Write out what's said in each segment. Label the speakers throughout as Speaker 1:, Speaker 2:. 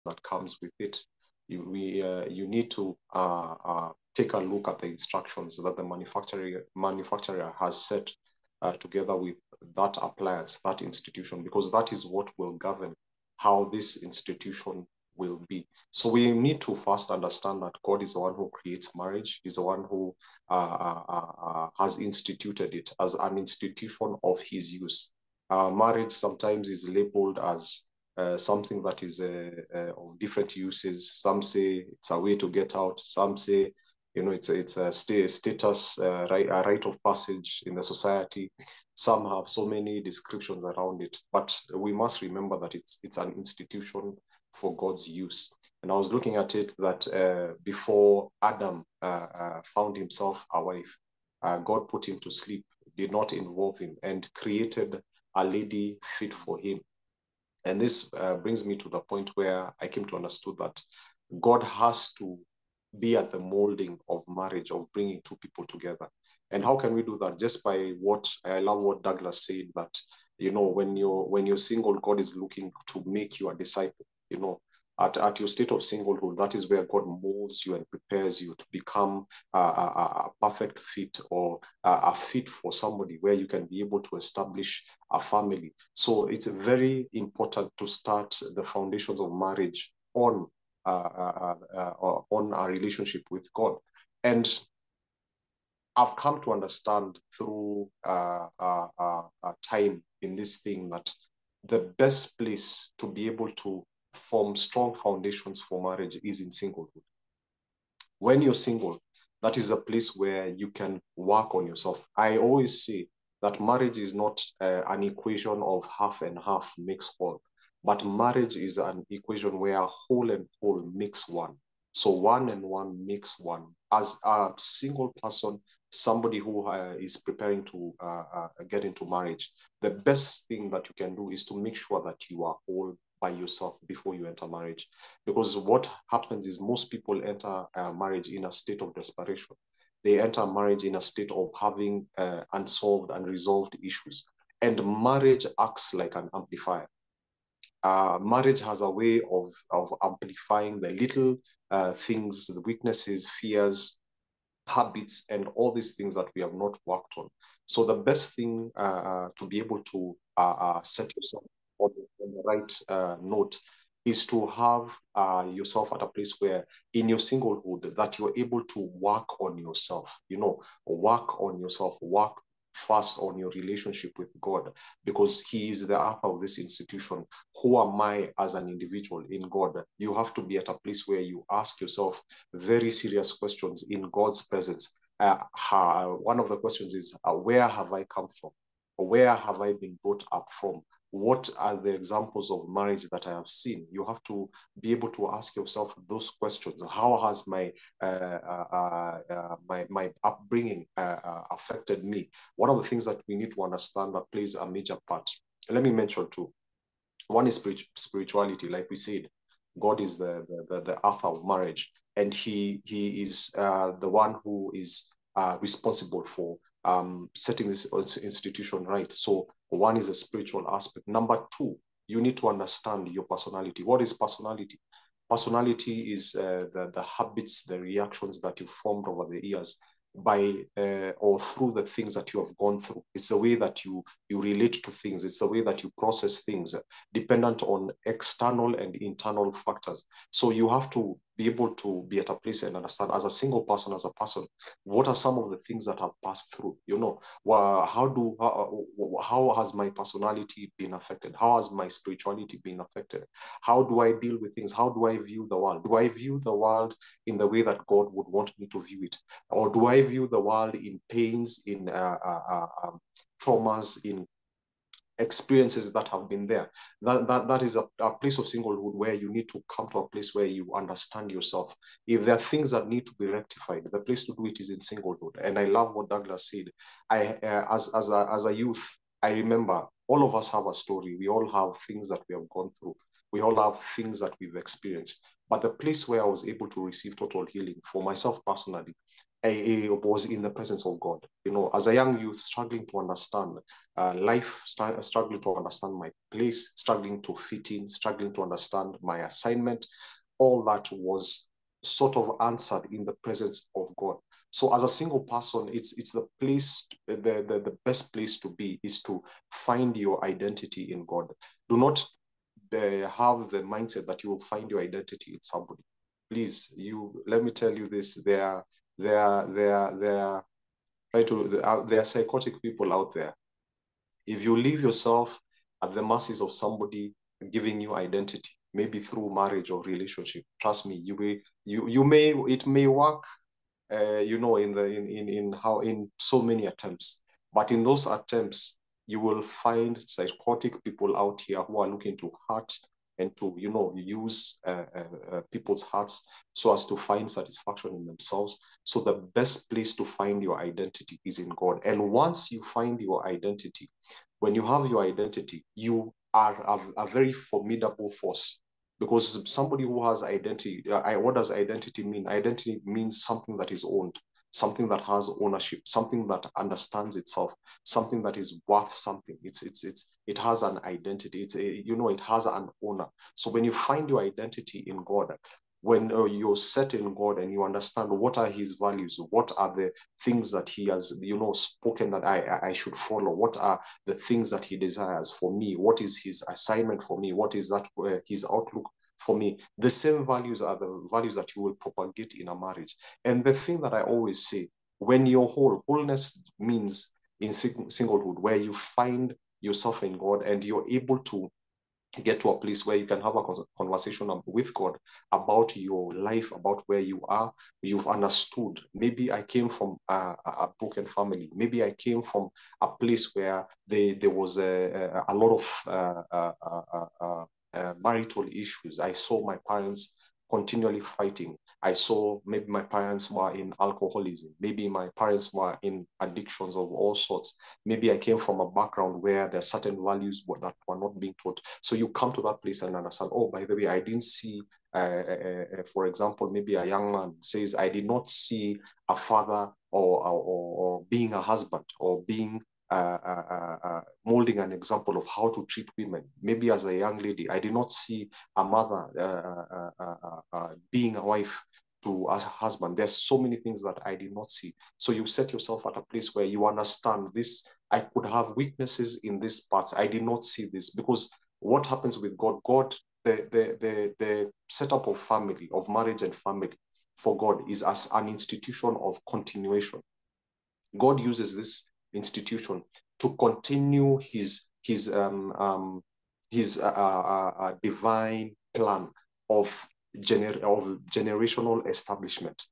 Speaker 1: that comes with it. You need to take a look at the instructions that the manufacturer has set together with that appliance, that institution, because that is what will govern how this institution will be. So we need to first understand that God is the one who creates marriage. He's the one who has instituted it as an institution of his use. Marriage sometimes is labeled as something that is of different uses. Some say it's a way to get out. Some say, you know, it's a status, a rite of passage in the society. Some have so many descriptions around it, but we must remember that it's an institution for God's use. And I was looking at it that before Adam found himself a wife, God put him to sleep, did not involve him, and created a lady fit for him. And this brings me to the point where I came to understand that God has to be at the molding of marriage, of bringing two people together. And how can we do that? Just by what I love what Douglas said, that, you know, when you're single, God is looking to make you a disciple. You know, at your state of singlehood, that is where God molds you and prepares you to become a perfect fit, or a fit for somebody where you can be able to establish a family. So it's very important to start the foundations of marriage on our relationship with God. And I've come to understand through time in this thing that the best place to be able to form strong foundations for marriage is in singlehood. When you're single, that is a place where you can work on yourself. I always say that marriage is not an equation of half and half makes whole, but marriage is an equation where whole and whole makes one. So one and one makes one. As a single person, somebody who is preparing to get into marriage, the best thing that you can do is to make sure that you are whole by yourself before you enter marriage. Because what happens is most people enter marriage in a state of desperation. They enter marriage in a state of having unsolved, unresolved issues. And marriage acts like an amplifier. Marriage has a way of amplifying the little things, the weaknesses, fears, habits, and all these things that we have not worked on. So the best thing to be able to set yourself on the right note is to have yourself at a place where in your singlehood that you're able to work on yourself, you know, work on yourself, work first on your relationship with God, because he is the author of this institution. Who am I as an individual in God? You have to be at a place where you ask yourself very serious questions in God's presence. One of the questions is, where have I come from? Where have I been brought up from? What are the examples of marriage that I have seen? You have to be able to ask yourself those questions. How has my my upbringing affected me? One of the things that we need to understand that plays a major part. Let me mention two. One is spirituality, like we said. God is the author of marriage, and he is the one who is responsible for setting this institution right. So one is a spiritual aspect. Number two, you need to understand your personality. What is personality? Personality is the habits, the reactions that you formed over the years by or through the things that you have gone through. It's the way that you relate to things. It's the way that you process things, dependent on external and internal factors. So you have to be able to be at a place and understand, as a single person, as a person, what are some of the things that have passed through? You know, how has my personality been affected? How has my spirituality been affected? How do I deal with things? How do I view the world? Do I view the world in the way that God would want me to view it? Or do I view the world in pains, in traumas, in experiences that have been there? That is a place of singlehood where you need to come to a place where you understand yourself. If there are things that need to be rectified, the place to do it is in singlehood. And I love what Douglas said. As a youth, I remember all of us have a story. We all have things that we have gone through. We all have things that we've experienced. But the place where I was able to receive total healing for myself personally was in the presence of God. You know, as a young youth, struggling to understand life, struggling to understand my place, struggling to fit in, struggling to understand my assignment, all that was sort of answered in the presence of God. So as a single person, it's the place, the best place to be is to find your identity in God. Do not have the mindset that you will find your identity in somebody. Please, let me tell you this, there are psychotic people out there. If you leave yourself at the mercies of somebody giving you identity, maybe through marriage or relationship, trust me, it may work, in so many attempts, but in those attempts, you will find psychotic people out here who are looking to hurt and to, use people's hearts so as to find satisfaction in themselves. So the best place to find your identity is in God. And once you find your identity, when you have your identity, you are a very formidable force. Because somebody who has identity, what does identity mean? Identity means something that is owned, something that has ownership, something that understands itself, something that is worth something. It has an identity. It has an owner. So when you find your identity in God, when you're set in God and you understand what are his values, what are the things that he has, spoken that I should follow, what are the things that he desires for me, what is his assignment for me, what is that his outlook for me, the same values are the values that you will propagate in a marriage. And the thing that I always say, when you're wholeness means in singlehood, where you find yourself in God and you're able to get to a place where you can have a conversation with God about your life, about where you are. You've understood. Maybe I came from a broken family. Maybe I came from a place where there was a lot of marital issues. I saw my parents continually fighting. I saw maybe my parents were in alcoholism. Maybe my parents were in addictions of all sorts. Maybe I came from a background where there are certain values that were not being taught. So you come to that place and understand, oh, by the way, I didn't see, for example, maybe a young man says, I did not see a father or being a husband or being molding an example of how to treat women. Maybe as a young lady, I did not see a mother being a wife to a husband. There's so many things that I did not see. So you set yourself at a place where you understand this. I could have weaknesses in this part. I did not see this, because what happens with God, the setup of family, of marriage and family for God is as an institution of continuation. God uses this institution to continue his divine plan of generational establishment.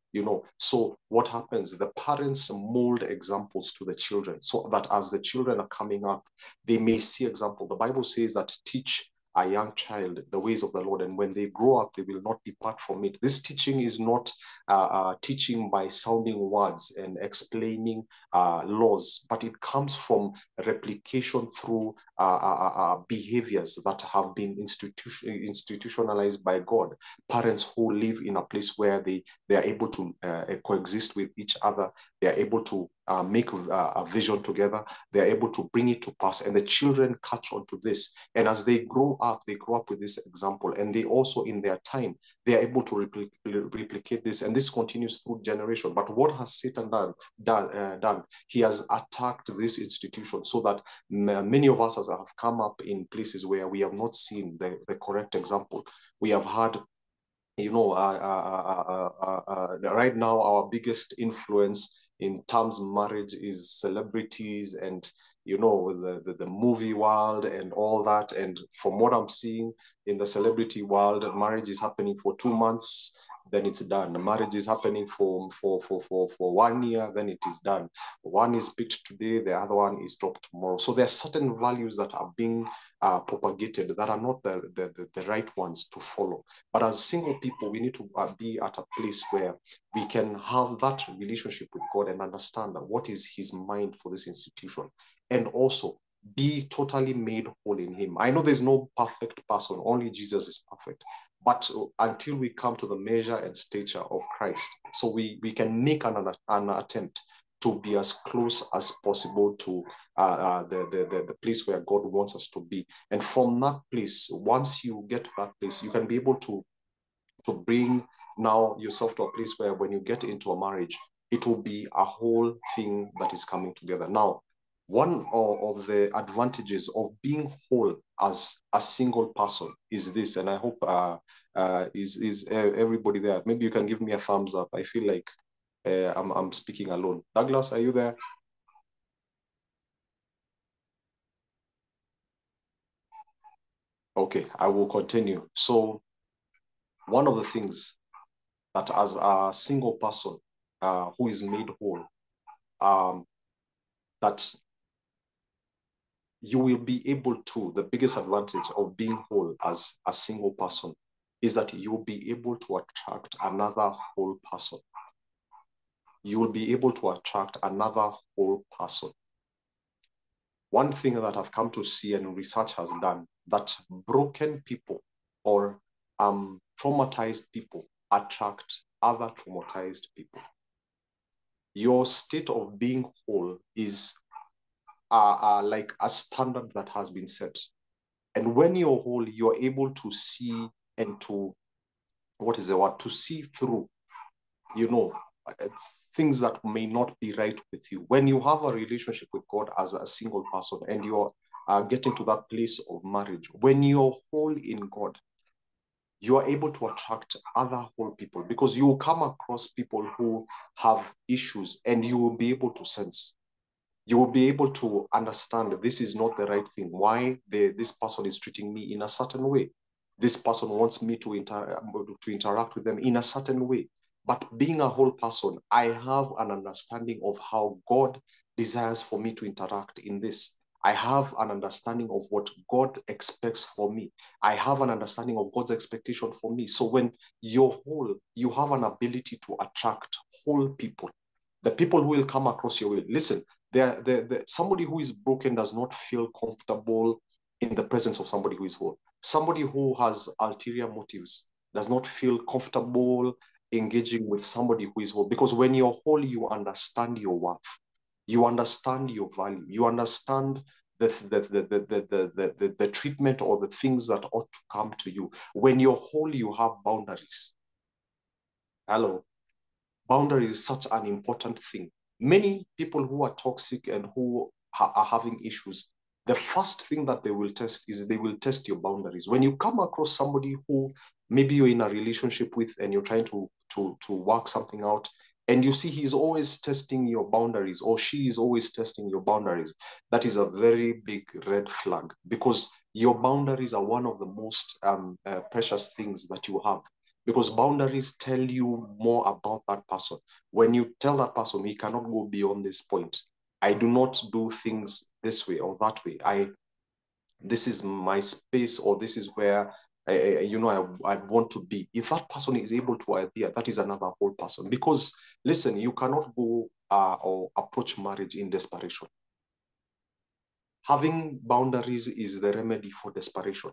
Speaker 1: So what happens? The parents mold examples to the children, so that as the children are coming up, they may see example. The Bible says that teach a young child the ways of the Lord, and when they grow up, they will not depart from it. This teaching is not teaching by sounding words and explaining laws, but it comes from replication through behaviors that have been institutionalized by God. Parents who live in a place where they are able to coexist with each other, they are able to make a vision together, they are able to bring it to pass, and the children catch on to this. And as they grow up with this example, and they also in their time, they are able to replicate this, and this continues through generation. But what has Satan done? He has attacked this institution, so that many of us have come up in places where we have not seen the correct example. We have had, right now, our biggest influence in terms of marriage is celebrities and the movie world and all that. And from what I'm seeing in the celebrity world, marriage is happening for 2 months, then it's done. The marriage is happening for 1 year, then it is done. One is picked today, the other one is dropped tomorrow. So there are certain values that are being propagated that are not the right ones to follow. But as single people, we need to be at a place where we can have that relationship with God and understand that what is his mind for this institution, and also be totally made whole in him. I know there's no perfect person, only Jesus is perfect. But until we come to the measure and stature of Christ, so we can make an attempt to be as close as possible to the place where God wants us to be. And from that place, once you get to that place, you can be able to bring now yourself to a place where when you get into a marriage, it will be a whole thing that is coming together. Now, one of the advantages of being whole as a single person is this, and I hope is everybody there? Maybe you can give me a thumbs up. I feel like I'm speaking alone. Douglas, are you there? Okay, I will continue. So one of the things that as a single person who is made whole, that you will be able to, the biggest advantage of being whole as a single person is that you will be able to attract another whole person. You will be able to attract another whole person. One thing that I've come to see and research has done, that broken people or traumatized people attract other traumatized people. Your state of being whole is like a standard that has been set. And when you're whole, you're able to see and to, what is the word, to see through, things that may not be right with you. When you have a relationship with God as a single person and you're getting to that place of marriage, when you're whole in God, you are able to attract other whole people, because you will come across people who have issues and you will be able to sense. You will be able to understand this is not the right thing. Why this person is treating me in a certain way. This person wants me to interact with them in a certain way. But being a whole person, I have an understanding of how God desires for me to interact in this. I have an understanding of what God expects for me. I have an understanding of God's expectation for me. So when you're whole, you have an ability to attract whole people. The people who will come across your way. Listen, somebody who is broken does not feel comfortable in the presence of somebody who is whole. Somebody who has ulterior motives does not feel comfortable engaging with somebody who is whole, because when you're whole, you understand your worth, you understand your value, you understand the treatment or the things that ought to come to you. When you're whole, you have boundaries. Hello. Boundaries is such an important thing. Many people who are toxic and who are having issues, the first thing that they will test is they will test your boundaries. When you come across somebody who maybe you're in a relationship with and you're trying to work something out, and you see he's always testing your boundaries or she is always testing your boundaries, that is a very big red flag, because your boundaries are one of the most precious things that you have, because boundaries tell you more about that person. When you tell that person, he cannot go beyond this point. I do not do things this way or that way. This is my space, or this is where I want to be. If that person is able to idea, that is another whole person. Because listen, you cannot go or approach marriage in desperation. Having boundaries is the remedy for desperation,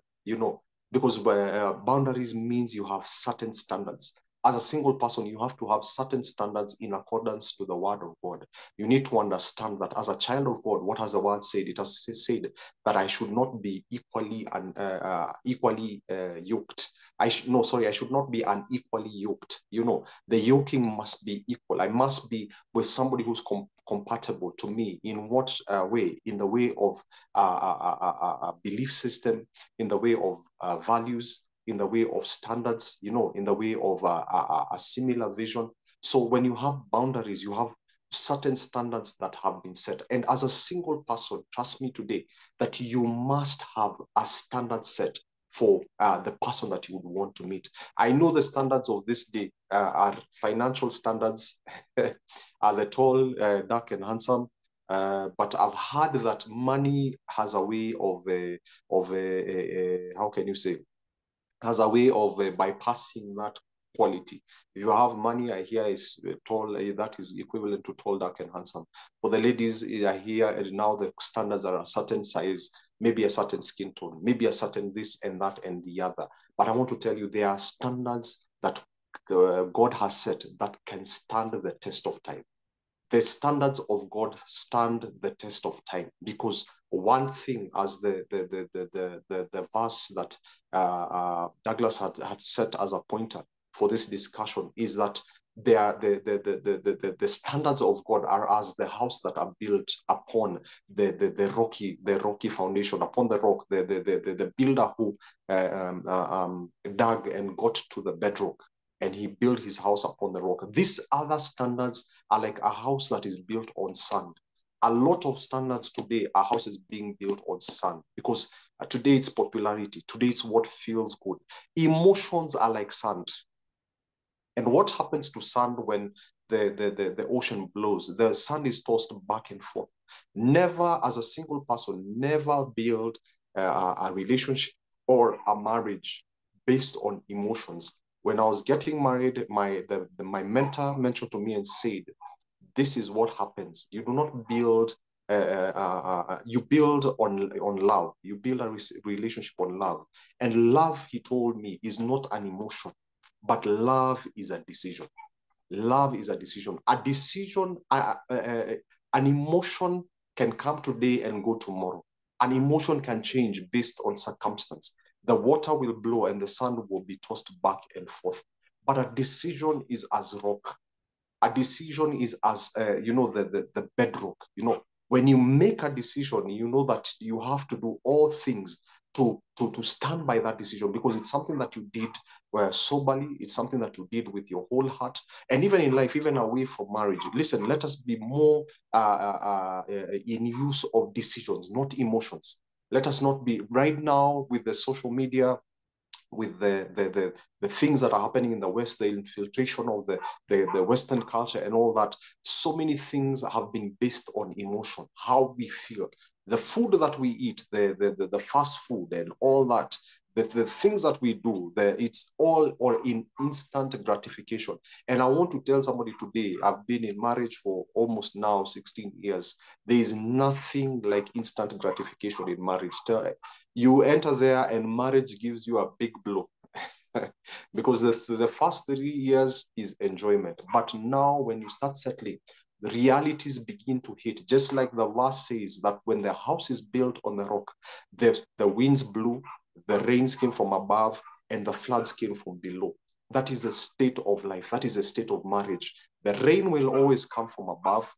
Speaker 1: because boundaries means you have certain standards. As a single person, you have to have certain standards in accordance to the word of God. You need to understand that as a child of God, what has the word said? It has said that I should not be equally yoked. I should not be unequally yoked. The yoking must be equal. I must be with somebody who's compatible to me. In what way? In the way of a belief system, in the way of values, in the way of standards, in the way of a similar vision. So when you have boundaries, you have certain standards that have been set. And as a single person, trust me today, that you must have a standard set for the person that you would want to meet. I know the standards of this day are financial standards, are the tall, dark, and handsome. But I've heard that money has a way of how can you say, has a way of bypassing that quality. If you have money, I hear is tall, that is equivalent to tall, dark, and handsome. For the ladies, I hear now the standards are a certain size. maybe a certain skin tone, maybe a certain this and that and the other. But I want to tell you, there are standards that God has set that can stand the test of time. The standards of God stand the test of time, because one thing, as the verse that Douglas had set as a pointer for this discussion, is that the standards of God are as the house that are built upon the rocky foundation, upon the rock, the builder who dug and got to the bedrock, and he built his house upon the rock. These other standards are like a house that is built on sand. A lot of standards today are houses being built on sand, because today it's popularity. Today it's what feels good. Emotions are like sand. And what happens to sand when the ocean blows? The sand is tossed back and forth. Never, as a single person, never build a relationship or a marriage based on emotions. When I was getting married, my mentor mentioned to me and said, this is what happens. You do not build, you build on love. You build a relationship on love. And love, he told me, is not an emotion, but love is a decision. Love is a decision. A decision, an emotion can come today and go tomorrow. An emotion can change based on circumstance. The water will blow and the sand will be tossed back and forth. But a decision is as rock. A decision is as, the bedrock. When you make a decision, you know that you have to do all things to stand by that decision, because it's something that you did soberly. It's something that you did with your whole heart. And even in life, even away from marriage, listen, let us be more in use of decisions, not emotions. Let us not be right now with the social media, with the things that are happening in the West, the infiltration of the Western culture and all that. So many things have been based on emotion, how we feel. The food that we eat, the fast food and all that, the things that we do, it's all or in instant gratification. And I want to tell somebody today, I've been in marriage for almost now 16 years. There is nothing like instant gratification in marriage. You enter there and marriage gives you a big blow. Because the first 3 years is enjoyment. But now when you start settling, the realities begin to hit. Just like the verse says that when the house is built on the rock, the winds blew, the rains came from above, and the floods came from below. That is the state of life. That is the state of marriage. The rain will always come from above.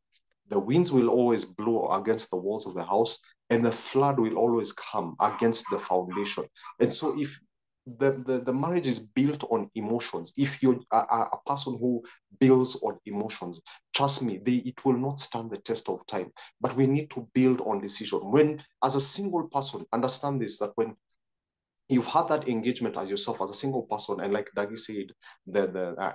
Speaker 1: The winds will always blow against the walls of the house, and the flood will always come against the foundation. And so if the marriage is built on emotions, if you're a person who builds on emotions, trust me, it will not stand the test of time. But we need to build on decision. When, as a single person, understand this, that when you've had that engagement as yourself, as a single person, and like Dagi said,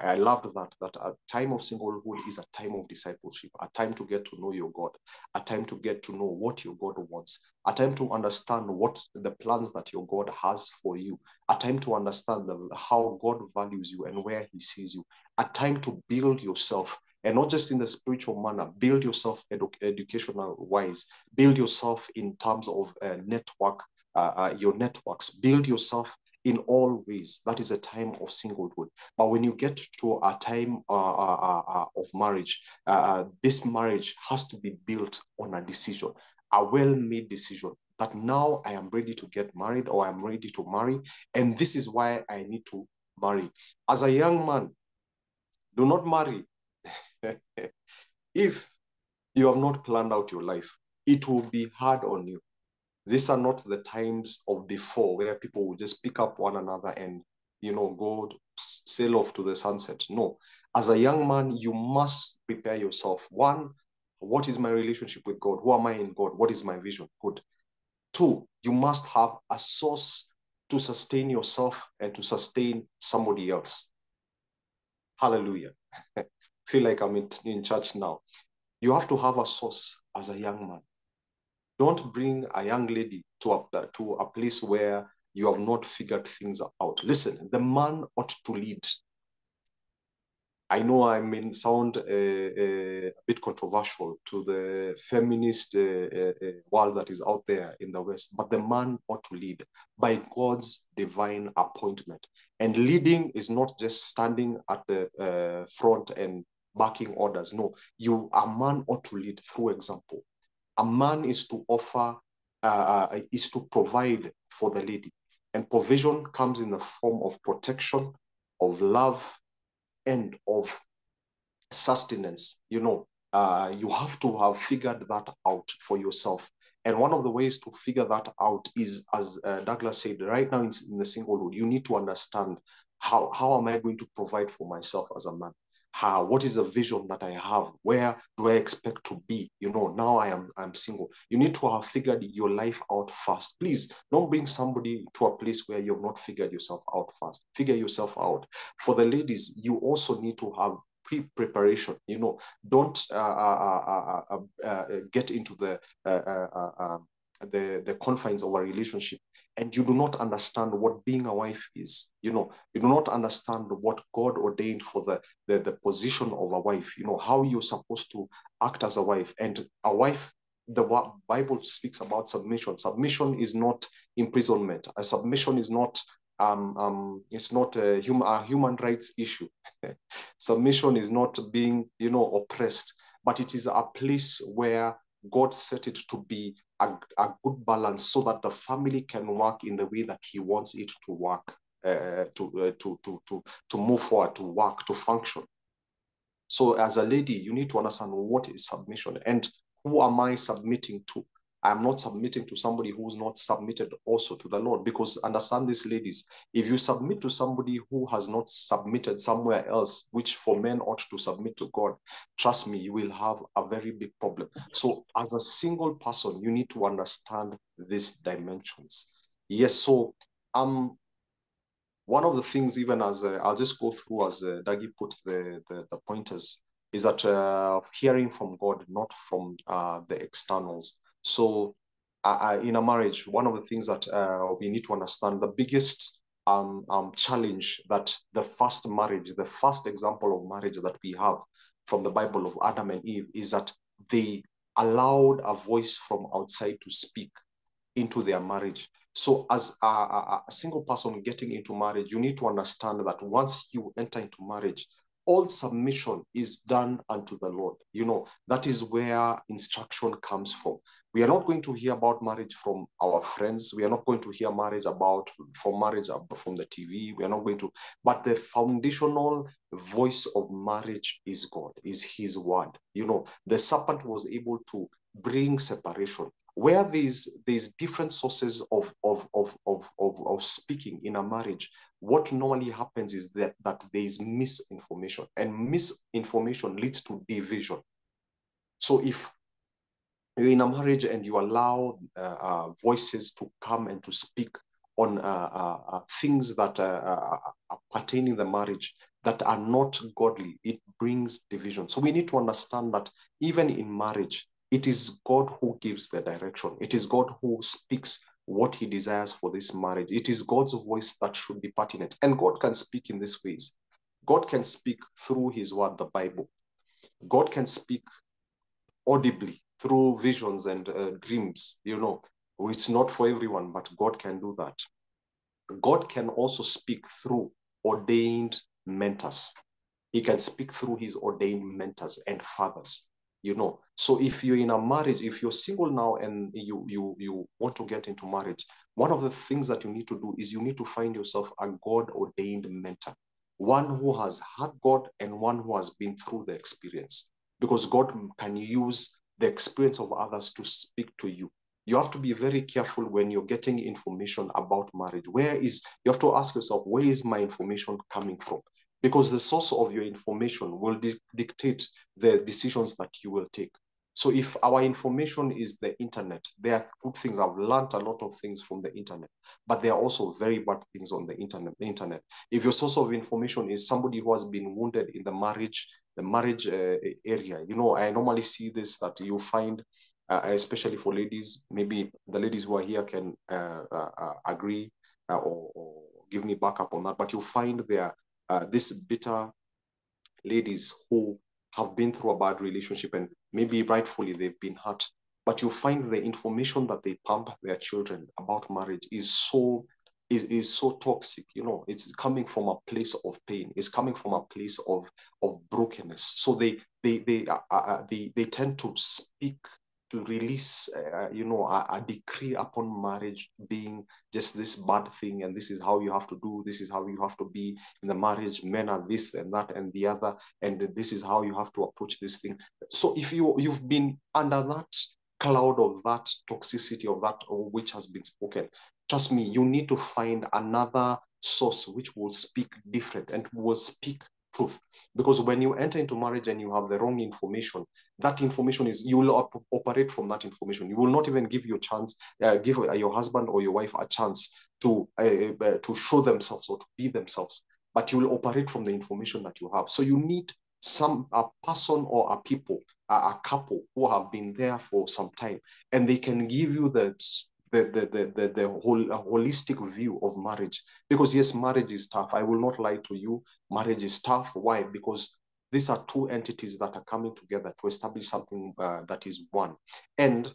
Speaker 1: I loved that a time of singlehood is a time of discipleship, a time to get to know your God, a time to get to know what your God wants, a time to understand what the plans that your God has for you, a time to understand how God values you and where he sees you, a time to build yourself. And not just in the spiritual manner, build yourself educational wise, build yourself in terms of network, your networks, build yourself in all ways. That is a time of singlehood. But when you get to a time of marriage, this marriage has to be built on a decision, a well-made decision, that now I am ready to get married, or I'm ready to marry, and this is why I need to marry. As a young man, do not marry if you have not planned out your life. It will be hard on you. These are not the times of before, where people will just pick up one another and, go sail off to the sunset. No. As a young man, you must prepare yourself. One, what is my relationship with God? Who am I in God? What is my vision? Good. Two, you must have a source to sustain yourself and to sustain somebody else. Hallelujah. Feel like I'm in church now. You have to have a source as a young man. Don't bring a young lady to a place where you have not figured things out. Listen, the man ought to lead. I know I may sound a bit controversial to the feminist world that is out there in the West, but the man ought to lead by God's divine appointment. And leading is not just standing at the front and barking orders. No, a man ought to lead through example. A man is to offer, is to provide for the lady. And provision comes in the form of protection, of love, and of sustenance. You have to have figured that out for yourself. And one of the ways to figure that out is, as Douglas said, right now in the singlehood, you need to understand how am I going to provide for myself as a man? What is the vision that I have? Where do I expect to be? Now I'm single. You need to have figured your life out first. Please don't bring somebody to a place where you've not figured yourself out first. Figure yourself out. For the ladies, you also need to have pre-preparation. Don't get into the confines of a relationship and you do not understand what being a wife is. You do not understand what God ordained for the position of a wife, how you're supposed to act as a wife. And a wife, the Bible speaks about submission. Submission is not imprisonment. A submission is not it's not a human rights issue. Submission is not being, oppressed, but it is a place where God set it to be a good balance so that the family can work in the way that He wants it to work, to move forward, to work, to function. So as a lady, you need to understand what is submission and who am I submitting to. I'm not submitting to somebody who's not submitted also to the Lord, because understand this, ladies, if you submit to somebody who has not submitted somewhere else, which for men ought to submit to God, trust me, you will have a very big problem. So as a single person, you need to understand these dimensions. Yes, so one of the things, even as I'll just go through as Dagi put the pointers, is that hearing from God, not from the externals. So in a marriage, one of the things that we need to understand, the biggest challenge that the first marriage, the first example of marriage that we have from the Bible of Adam and Eve is that they allowed a voice from outside to speak into their marriage. So as a single person getting into marriage, you need to understand that once you enter into marriage, all submission is done unto the Lord. That is where instruction comes from. We are not going to hear about marriage from our friends. We are not going to hear marriage from the TV. We are not going to, but the foundational voice of marriage is God, is His word. The serpent was able to bring separation. Where there's different sources of speaking in a marriage, what normally happens is that there is misinformation, and misinformation leads to division. So if you're in a marriage and you allow voices to come and to speak on things that are pertaining the marriage that are not godly, it brings division. So we need to understand that even in marriage, it is God who gives the direction. It is God who speaks what He desires for this marriage. It is God's voice that should be pertinent. And God can speak in these ways. God can speak through His word, the Bible. God can speak audibly through visions and dreams. It's not for everyone, but God can do that. God can also speak through ordained mentors. He can speak through His ordained mentors and fathers. So if you're in a marriage, if you're single now and you want to get into marriage, one of the things that you need to do is you need to find yourself a God-ordained mentor, one who has had God and one who has been through the experience, because God can use the experience of others to speak to you. You have to be very careful when you're getting information about marriage. You have to ask yourself, where is my information coming from? Because the source of your information will dictate the decisions that you will take. So if our information is the internet, there are good things. I've learned a lot of things from the internet, but there are also very bad things on the internet. If your source of information is somebody who has been wounded in the marriage area, I normally see this, that you find, especially for ladies, maybe the ladies who are here can agree or give me backup on that, but you find there this bitter ladies who have been through a bad relationship and maybe rightfully they've been hurt, but you find the information that they pump their children about marriage is so toxic. It's coming from a place of pain. It's coming from a place of brokenness. So they tend to speak, to release a decree upon marriage being just this bad thing, and this is how you have to do, this is how you have to be in the marriage, men are this and that and the other, and this is how you have to approach this thing. So if you've been under that cloud of that toxicity, of that which has been spoken, trust me, you need to find another source which will speak different and will speak truth. Because when you enter into marriage and you have the wrong information, that information is, you will operate from that information. You will not even give your chance, give your husband or your wife a chance to show themselves or to be themselves, but you will operate from the information that you have. So you need a person or a people, a couple who have been there for some time, and they can give you the whole holistic view of marriage. Because yes, marriage is tough. I will not lie to you. Marriage is tough. Why? Because these are two entities that are coming together to establish something that is one. And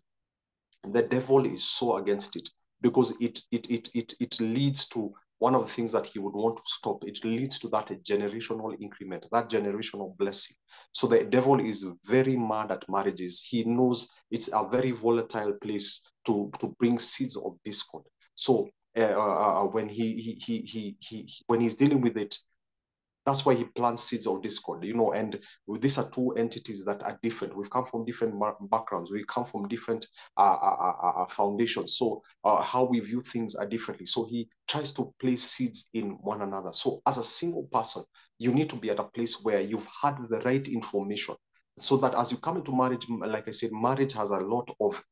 Speaker 1: the devil is so against it, because it leads to one of the things that he would want to stop. It leads to that generational increment, that generational blessing. So the devil is very mad at marriages. He knows it's a very volatile place to bring seeds of discord. So when when he's dealing with it, that's why he plants seeds of discord, and these are two entities that are different. We've come from different backgrounds. We come from different foundations. So how we view things are differently. So he tries to place seeds in one another. So as a single person, you need to be at a place where you've had the right information, so that as you come into marriage, like I said, marriage has a lot of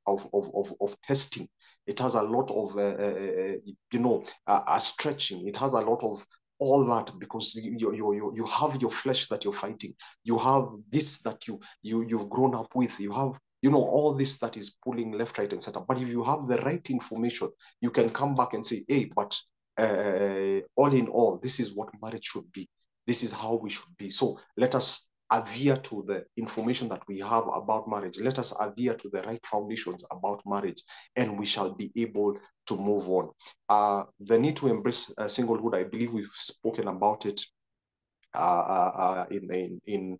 Speaker 1: testing. It has a lot of, stretching. It has a lot of all that, because you have your flesh that you're fighting. You have this that you've grown up with. You have, all this that is pulling left, right, and center. But if you have the right information, you can come back and say, hey, but all in all, this is what marriage should be. This is how we should be. So let us adhere to the information that we have about marriage. Let us adhere to the right foundations about marriage, and we shall be able to move on. The need to embrace singlehood, I believe we've spoken about it in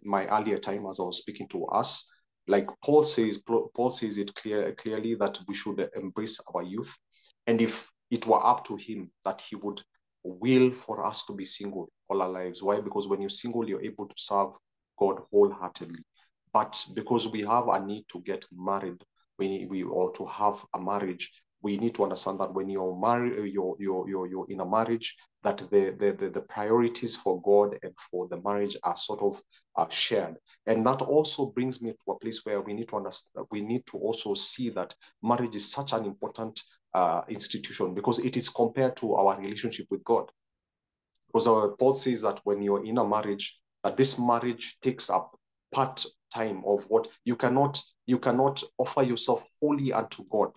Speaker 1: my earlier time, as I was speaking to us. Like Paul says it clearly that we should embrace our youth, and if it were up to him, that he would will for us to be single all our lives. Why? Because when you're single, you're able to serve God wholeheartedly. But because we have a need to get married, or to have a marriage, we need to understand that when you're married, you're in a marriage, that the priorities for God and for the marriage are sort of shared. And that also brings me to a place where we need to understand, we need to also see that marriage is such an important institution, because it is compared to our relationship with God. Because Paul says that when you're in a marriage, that this marriage takes up part time of what you cannot offer yourself wholly unto God,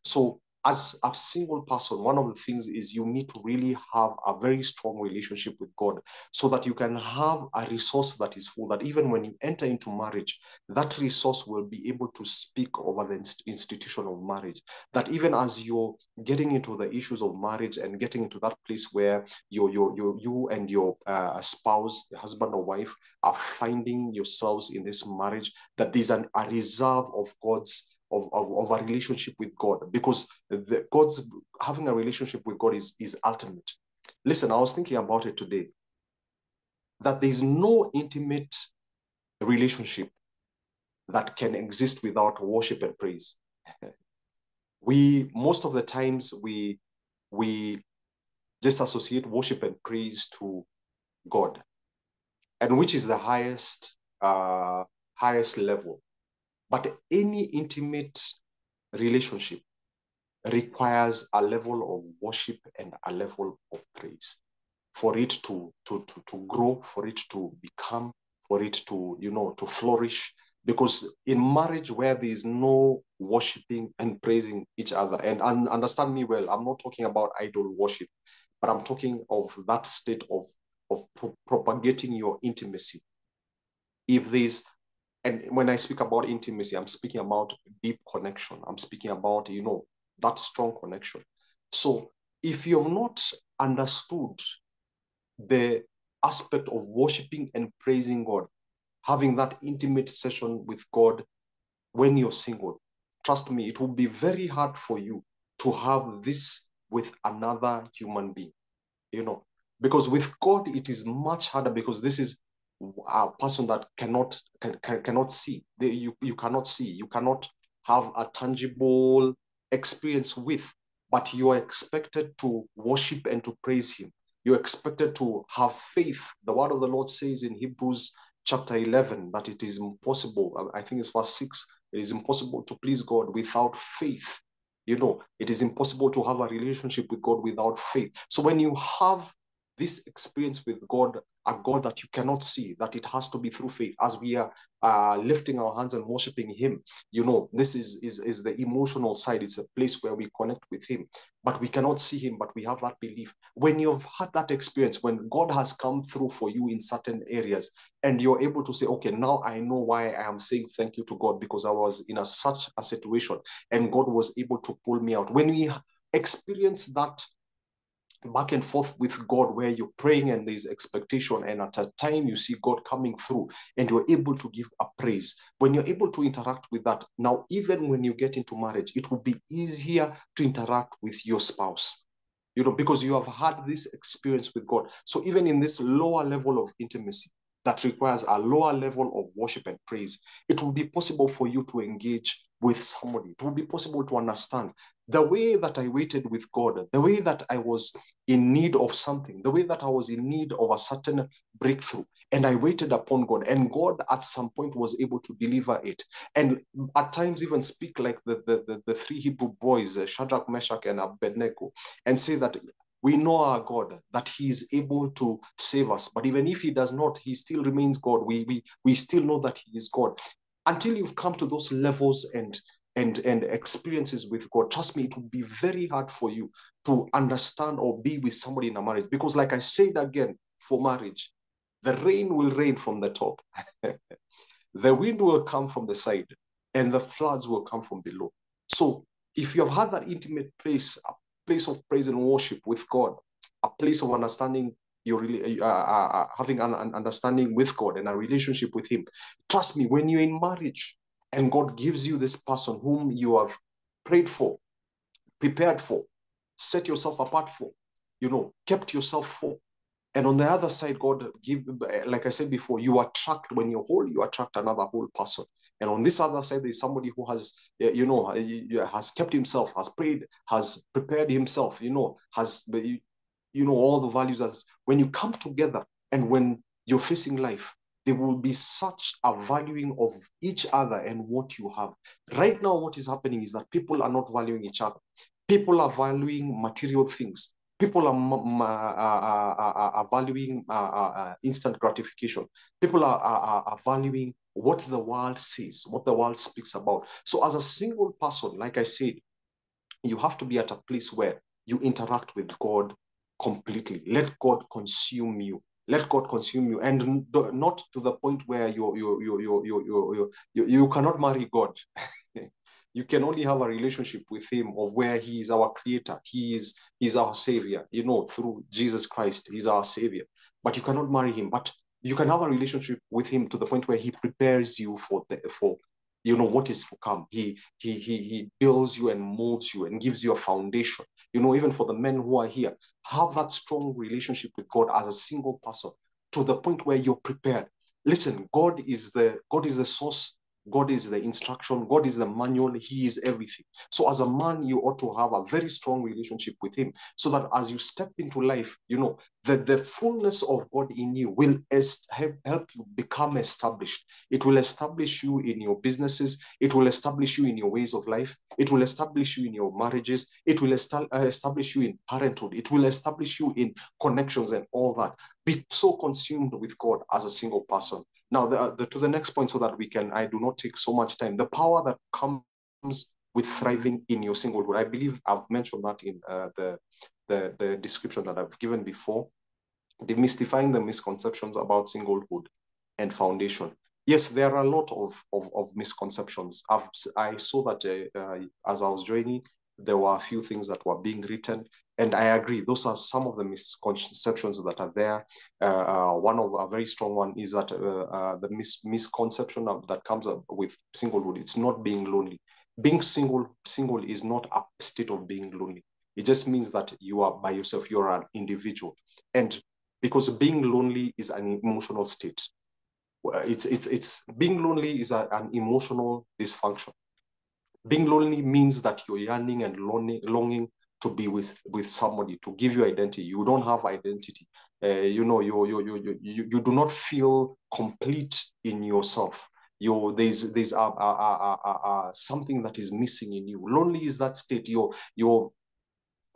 Speaker 1: So as a single person, one of the things is you need to really have a very strong relationship with God, so that you can have a resource that is full, that even when you enter into marriage, that resource will be able to speak over the institution of marriage. That even as you're getting into the issues of marriage and getting into that place where you and your spouse, your husband or wife, are finding yourselves in this marriage, that there's a reserve of God's of a relationship with God, because God's having a relationship with God is ultimate. Listen, I was thinking about it today, that there's no intimate relationship that can exist without worship and praise. Most of the times we just associate worship and praise to God, and which is the highest level. But any intimate relationship requires a level of worship and a level of praise for it to grow, for it to become, for it to, to flourish. Because in marriage where there is no worshiping and praising each other, and understand me well, I'm not talking about idol worship. but I'm talking of that state of propagating your intimacy. If there's, and when I speak about intimacy, I'm speaking about deep connection. I'm speaking about, that strong connection. So if you have not understood the aspect of worshiping and praising God, having that intimate session with God when you're single, trust me, it will be very hard for you to have this with another human being, because with God, it is much harder, because this is a person that cannot see. You cannot see. You cannot have a tangible experience with, but you are expected to worship and to praise him. You're expected to have faith. The word of the Lord says in Hebrews chapter 11 that it is impossible. I think it's verse 6. It is impossible to please God without faith. It is impossible to have a relationship with God without faith. So when you have this experience with God, a God that you cannot see, that it has to be through faith, as we are lifting our hands and worshiping him, this is the emotional side. It's a place where we connect with him, but we cannot see him, but we have that belief. When you've had that experience, when God has come through for you in certain areas, and you're able to say, okay, now I know why I am saying thank you to God, because I was in such a situation and God was able to pull me out. When we experience that back and forth with God, where you're praying and there's expectation, and at a time you see God coming through and you're able to give a praise, when you're able to interact with that, now even when you get into marriage, it will be easier to interact with your spouse, because you have had this experience with God. So even in this lower level of intimacy that requires a lower level of worship and praise, it will be possible for you to engage with somebody. It will be possible to understand the way that I waited with God, the way that I was in need of something, the way that I was in need of a certain breakthrough, and I waited upon God, and God at some point was able to deliver it. And at times even speak like the three Hebrew boys, Shadrach, Meshach, and Abednego, and say that we know our God, that he is able to save us. But even if he does not, he still remains God. We still know that he is God. Until you've come to those levels and experiences with God, trust me, it will be very hard for you to understand or be with somebody in a marriage. Because like I said again, for marriage, the rain will rain from the top. The wind will come from the side, and the floods will come from below. So if you have had that intimate place, a place of praise and worship with God, a place of understanding, you're really having an understanding with God and a relationship with him, trust me, when you're in marriage and God gives you this person whom you have prayed for, prepared for, set yourself apart for, kept yourself for, and on the other side, God like I said before, when you're whole, you attract another whole person. And on this other side, there's somebody who has, has kept himself, has prayed, has prepared himself, has, all the values. As when you come together and when you're facing life, there will be such a valuing of each other and what you have. Right now, what is happening is that people are not valuing each other. People are valuing material things. People are valuing instant gratification. People are valuing what the world sees, what the world speaks about. So as a single person, like I said, you have to be at a place where you interact with God completely. Let God consume you. Let God consume you, and not to the point where you cannot marry God. You can only have a relationship with him of where he is our creator. He's our savior, through Jesus Christ. He's our savior. But you cannot marry him. But you can have a relationship with him to the point where he prepares you for what is to come. He builds you and molds you and gives you a foundation. Even for the men who are here, have that strong relationship with God as a single person to the point where you're prepared. Listen, God is the source. God is the instruction. God is the manual. He is everything. So as a man, you ought to have a very strong relationship with him, so that as you step into life, the fullness of God in you will help you become established. It will establish you in your businesses. It will establish you in your ways of life. It will establish you in your marriages. It will establish you in parenthood. It will establish you in connections and all that. Be so consumed with God as a single person. Now, to the next point, so that I do not take so much time, the power that comes with thriving in your singlehood. I believe I've mentioned that in the description that I've given before, demystifying the misconceptions about singlehood and foundation. Yes, there are a lot of misconceptions. I saw that as I was joining, there were a few things that were being written, and I agree. Those are some of the misconceptions that are there. One of a very strong one is that the misconception that comes up with singlehood. It's not being lonely. Being single is not a state of being lonely. It just means that you are by yourself. You're an individual, and because being lonely is an emotional state. It's being lonely is an emotional dysfunction. Being lonely means that you're yearning and longing to be with somebody, to give you identity. You don't have identity. You do not feel complete in yourself. There's something that is missing in you. Lonely is that state. You're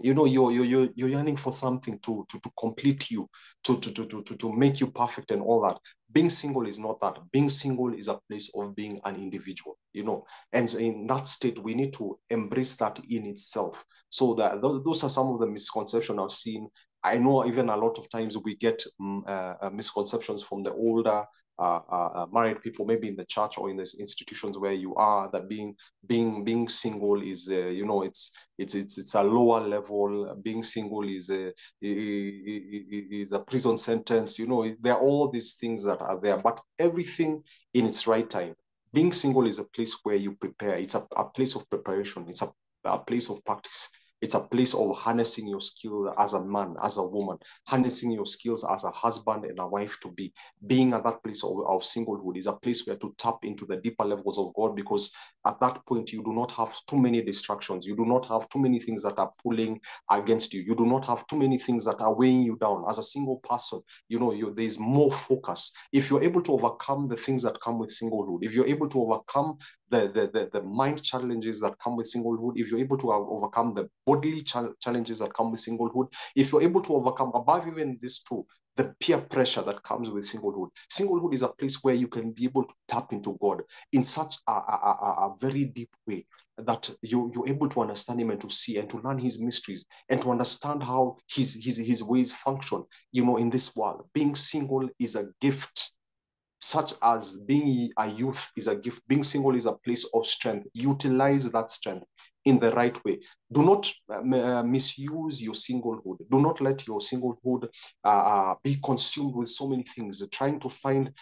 Speaker 1: yearning for something to complete you, to make you perfect and all that. Being single is not that. Being single is a place of being an individual, and in that state we need to embrace that in itself. So that those are some of the misconceptions I've seen. I know even a lot of times we get misconceptions from the older married people, maybe in the church or in the institutions where you are, that being single is it's a lower level. Being single is a prison sentence. There are all these things that are there, but everything in its right time. Being single is a place where you prepare. It's a place of preparation. It's a place of practice. It's a place of harnessing your skill as a man, as a woman, harnessing your skills as a husband and a wife to be. Being at that place of singlehood is a place where to tap into the deeper levels of God, because at that point you do not have too many distractions. You do not have too many things that are pulling against you. You do not have too many things that are weighing you down. As a single person, there's more focus. If you're able to overcome the things that come with singlehood, if you're able to overcome the mind challenges that come with singlehood, if you're able to overcome the bodily challenges that come with singlehood, if you're able to overcome, above even these two, the peer pressure that comes with singlehood. Singlehood is a place where you can be able to tap into God in such a very deep way that you're able to understand him and to see and to learn his mysteries and to understand how his ways function, in this world. Being single is a gift, such as being a youth is a gift. Being single is a place of strength. Utilize that strength in the right way. Do not misuse your singlehood. Do not let your singlehood be consumed with so many things, trying to find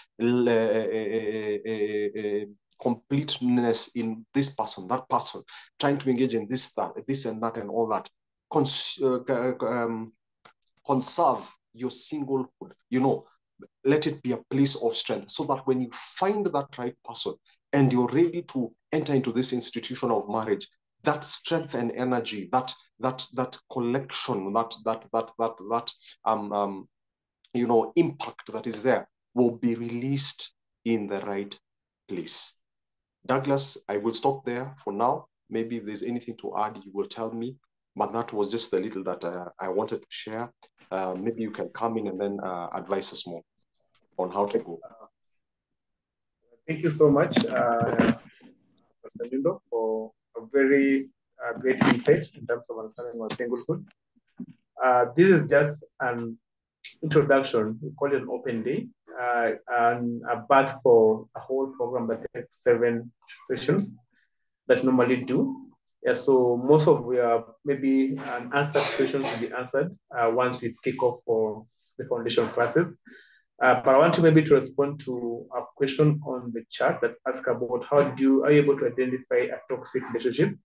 Speaker 1: completeness in this person, that person, trying to engage in this and that and all that. Conserve your singlehood, let it be a place of strength, so that when you find that right person and you're ready to enter into this institution of marriage, that strength and energy, that collection, that impact that is there will be released in the right place. Douglas, I will stop there for now. Maybe if there's anything to add, you will tell me, but that was just a little that I wanted to share. Maybe you can come in and then advise us more on how to go.
Speaker 2: Thank you so much, Mr. Nyundo, for a very great insight in terms of understanding our singlehood. This is just an introduction. We call it an open day, and a bat for a whole program that takes 7 sessions that normally do. Yeah, so most of maybe unanswered questions will be answered once we kick off for the foundation classes. But I want to maybe to respond to a question on the chat that asks about are you able to identify a toxic relationship,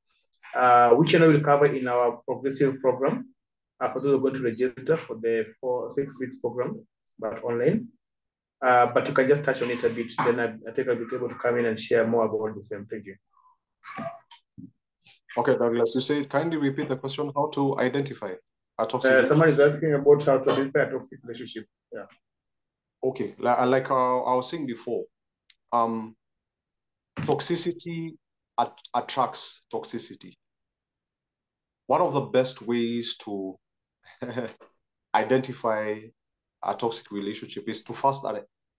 Speaker 2: which will cover in our progressive program for those who are going to register for the 6 weeks program, but online. But you can just touch on it a bit, then I think I'll be able to come in and share more about the same. Thank you.
Speaker 1: Okay, Douglas, you say kindly repeat the question, how to identify a toxic
Speaker 2: someone is asking about how to identify a toxic relationship. Yeah.
Speaker 1: Okay, like I was saying before, toxicity attracts toxicity. One of the best ways to identify a toxic relationship is to first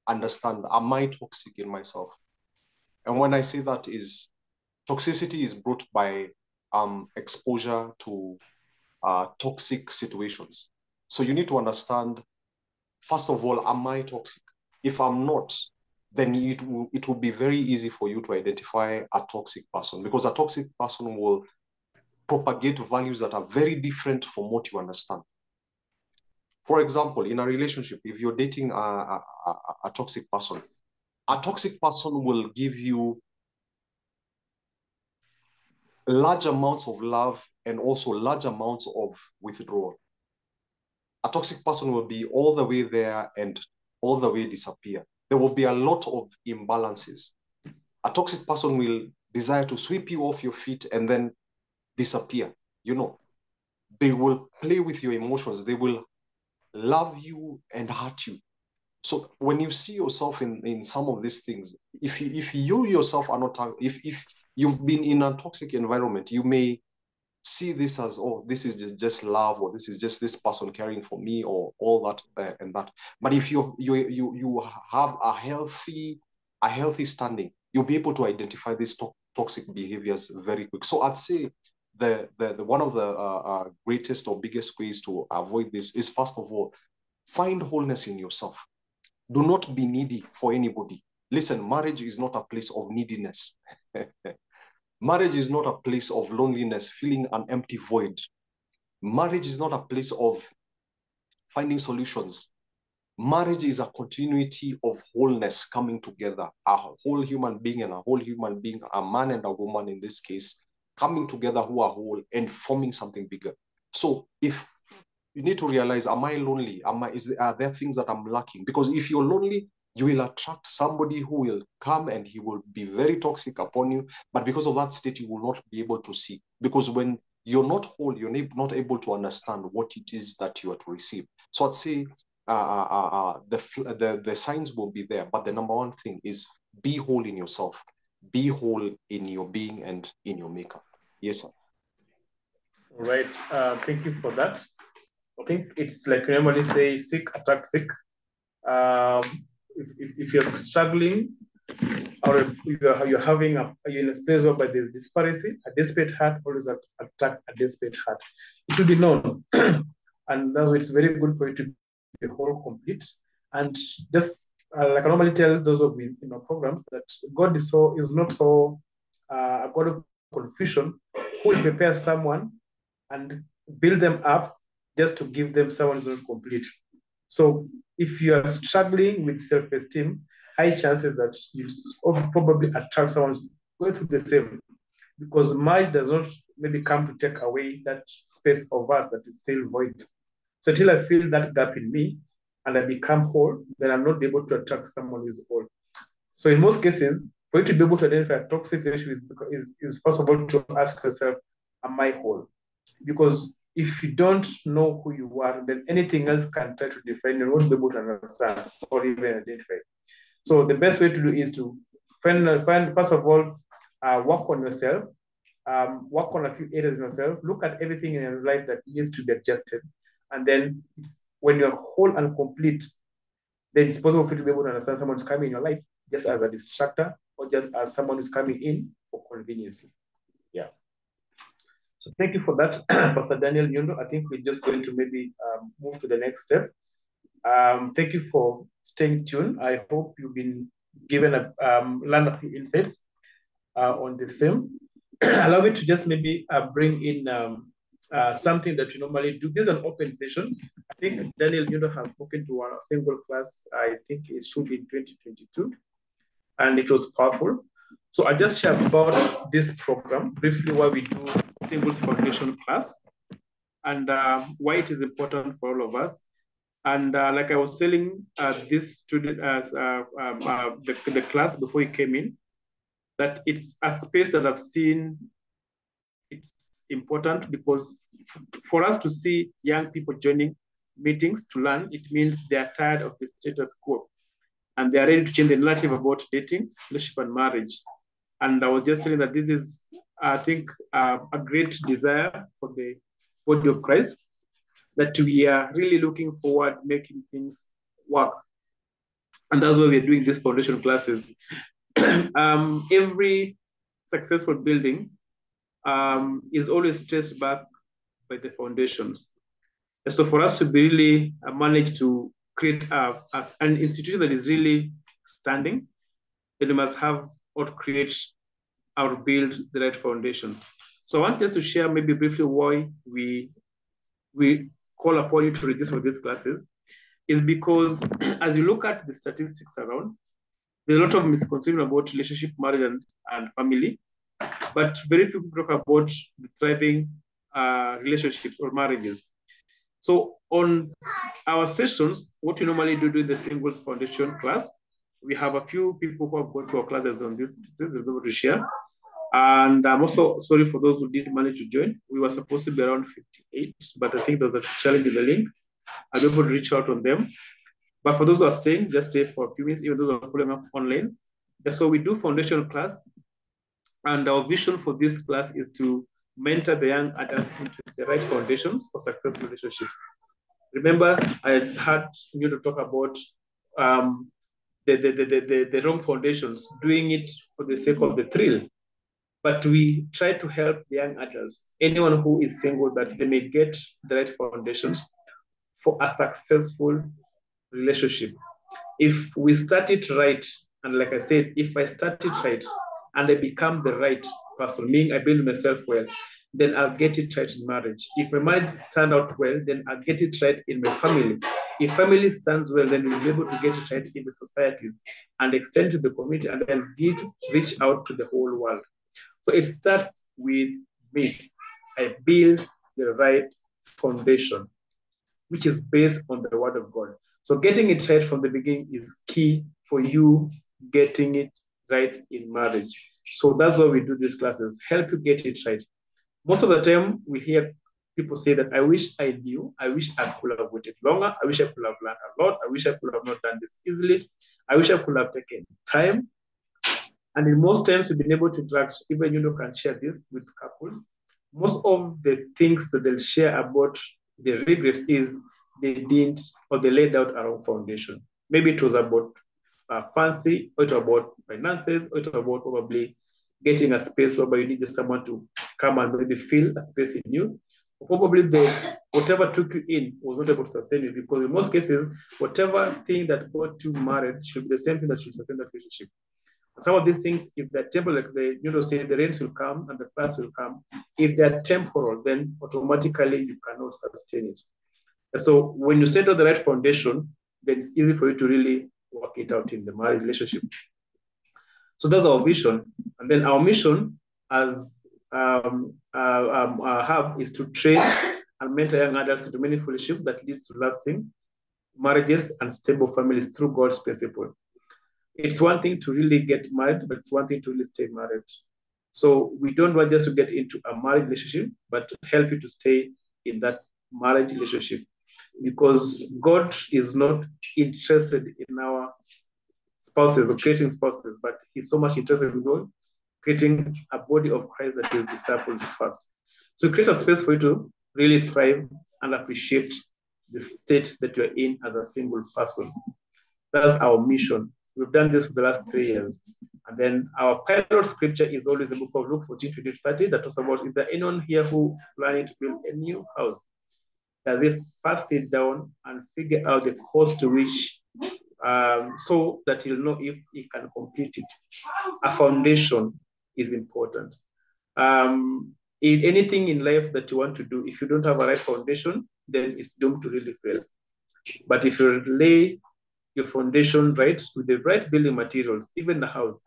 Speaker 1: understand, am I toxic in myself? And when I say that, is toxicity is brought by exposure to toxic situations. So you need to understand, first of all, am I toxic? If I'm not, then it will be very easy for you to identify a toxic person, because a toxic person will propagate values that are very different from what you understand. For example, in a relationship, if you're dating a toxic person will give you large amounts of love and also large amounts of withdrawal. A toxic person will be all the way there and all the way disappear. There will be a lot of imbalances. A toxic person will desire to sweep you off your feet and then disappear. You know, they will play with your emotions. They will love you and hurt you. So when you see yourself in some of these things, if you yourself are not, if you've been in a toxic environment, you may see this as, oh, this is just love, or this is just this person caring for me, or all that and that. But if you have a healthy standing, you'll be able to identify these toxic behaviors very quick. So I'd say the one of the greatest or biggest ways to avoid this is, first of all, find wholeness in yourself. Do not be needy for anybody. Listen, marriage is not a place of neediness. Marriage is not a place of loneliness, feeling an empty void. Marriage is not a place of finding solutions. Marriage is a continuity of wholeness coming together. A whole human being and a whole human being, a man and a woman in this case, coming together who are whole and forming something bigger. So if you need to realize, am I lonely? Are there things that I'm lacking? Because if you're lonely, you will attract somebody who will come and he will be very toxic upon you. But because of that state, you will not be able to see. Because when you're not whole, you're not able to understand what it is that you are to receive. So I'd say the signs will be there. But the number one thing is, be whole in yourself. Be whole in your being and in your makeup. Yes, sir.
Speaker 2: All right. Thank you for that. I think it's like you normally say, sick attract sick. If you're struggling, or you're having you're in a space where there's disparity, a desperate heart always attract a desperate heart. It should be known, and that's why it's very good for you to be whole, complete, and just like I normally tell those of you in our programs, that God is not so a God of confusion, who will prepare someone and build them up just to give them someone who's not complete. So if you are struggling with self-esteem, high chances that you probably attract someone who's going through the same, because marriage does not maybe come to take away that space of us that is still void. So until I feel that gap in me and I become whole, then I'm not able to attract someone who is whole. So in most cases, for you to be able to identify a toxic relationship is first of all to ask yourself, am I whole? Because if you don't know who you are, then anything else can try to define you, won't be able to understand or even identify. So the best way to do is to find first of all, work on yourself, work on a few areas in yourself, look at everything in your life that needs to be adjusted. And then when you're whole and complete, then it's possible for you to be able to understand someone who's coming in your life just as a distractor or just as someone who's coming in for convenience. Yeah. So thank you for that, Pastor Daniel Nyundo. I think we're just going to maybe move to the next step. Thank you for staying tuned. I hope you've been given learned a few insights on the same. Allow me to just maybe bring in something that you normally do. This is an open session. I think Daniel Nyundo has spoken to a single class, I think it should be in 2022, and it was powerful. So I just share about this program briefly, why we do singles foundation class and why it is important for all of us. And like I was telling this student as the class before he came in, that it's a space that I've seen it's important, because for us to see young people joining meetings to learn, it means they're tired of the status quo and they're ready to change the narrative about dating, relationship, and marriage. And I was just saying that this is, I think, a great desire for the body of Christ, that we are really looking forward making things work. And that's why we're doing these foundation classes. Every successful building is always traced back by the foundations. And so for us to be really manage to create an institution that is really standing, then we must have or create or build the right foundation. So I want just to share maybe briefly why we call upon you to register for these classes is because as you look at the statistics around, there's a lot of misconception about relationship, marriage, and family, but very few people talk about the thriving relationships or marriages. So on our sessions, what we normally do in the singles foundation class, we have a few people who have gone to our classes on this, they'll be able to share. And I'm also sorry for those who didn't manage to join. We were supposed to be around 58, but I think there's a challenge in the link. I'll be able to reach out on them. But for those who are staying, just stay for a few minutes, even those who are following up online. And so we do foundation class. And our vision for this class is to mentor the young adults into the right foundations for successful relationships. Remember, I had you to talk about the wrong foundations, doing it for the sake of the thrill. But we try to help the young adults, anyone who is single, that they may get the right foundations for a successful relationship. If we start it right, and like I said, if I start it right and I become the right person, meaning I build myself well, then I'll get it right in marriage. If my marriage stand out well, then I'll get it right in my family. If family stands well, then we'll be able to get it right in the societies and extend to the community and then reach out to the whole world. So it starts with me. I build the right foundation, which is based on the word of God. So getting it right from the beginning is key for you getting it right in marriage. So that's why we do these classes, help you get it right. Most of the time we hear people say that I wish I knew, I wish I could have waited longer, I wish I could have learned a lot, I wish I could have not done this easily, I wish I could have taken time. And in most times we've been able to interact, even can share this with couples. Most of the things that they'll share about the regrets is they didn't or they laid out around foundation. Maybe it was about fancy, or it was about finances, or it was about probably getting a space where you needed someone to come and maybe fill a space in you. Probably whatever took you in was not able to sustain you, because in most cases, whatever thing that got you married should be the same thing that should sustain that relationship. Some of these things, if they're temporal, like say the rains will come and the floods will come. If they're temporal, then automatically you cannot sustain it. And so when you set up the right foundation, then it's easy for you to really work it out in the marriage relationship. So that's our vision. And then our mission as have is to train and mentor young adults into meaningful relationship that leads to lasting marriages and stable families through God's principle. It's one thing to really get married, but it's one thing to really stay married. So we don't want just to get into a marriage relationship, but to help you to stay in that marriage relationship. Because God is not interested in our spouses or creating spouses, but He's so much interested in God creating a body of Christ that is disciples first. So create a space for you to really thrive and appreciate the state that you're in as a single person. That's our mission. We've done this for the last 3 years. And then our pilot scripture is always the book of Luke 14:20-30 that talks about, is there anyone here who planning to build a new house? Does it first sit down and figure out the cost to which, so that he'll know if he can complete it. A foundation is important. In anything in life that you want to do, if you don't have a right foundation, then it's doomed to really fail. But if you lay your foundation right with the right building materials, even the house,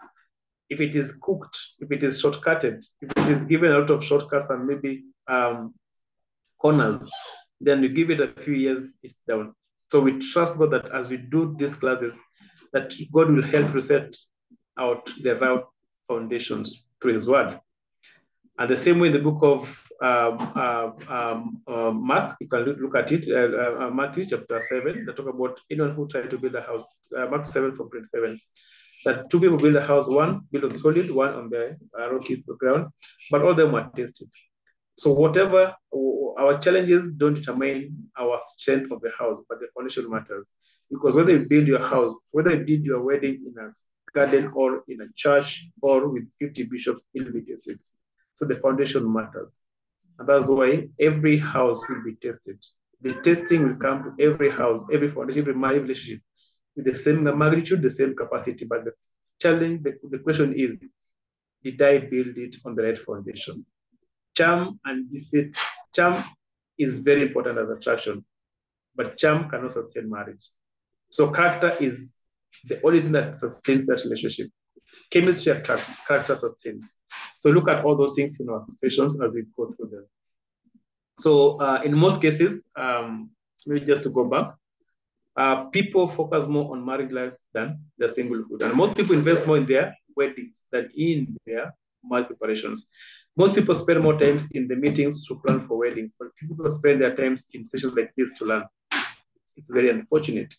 Speaker 2: if it is cooked, if it is shortcutted, if it is given a lot of shortcuts and maybe corners, then you give it a few years, it's down. So we trust God that as we do these classes, that God will help to set out the right foundations through His word. And the same way in the book of Mark, you can look at it, Matthew chapter 7, that talk about anyone who tried to build a house, Mark 7:7, that two people build a house, one built on solid, one on the rocky ground, but all of them were tested. So whatever, our challenges don't determine our strength of the house, but the foundation matters. Because whether you build your house, whether you did your wedding in a garden or in a church or with 50 bishops, it will be tested. So the foundation matters. And that's why every house will be tested. The testing will come to every house, every foundation, every marriage relationship with the same magnitude, the same capacity. But the challenge, the question is, did I build it on the right foundation? Charm and deceit. Charm is very important as attraction, but charm cannot sustain marriage. So character is the only thing that sustains that relationship. Chemistry attracts, character sustains. So look at all those things in our sessions as we go through them. So in most cases, maybe just to go back, people focus more on married life than their singlehood. And most people invest more in their weddings than in their marriage preparations. Most people spend more time in the meetings to plan for weddings, but people spend their time in sessions like this to learn. It's very unfortunate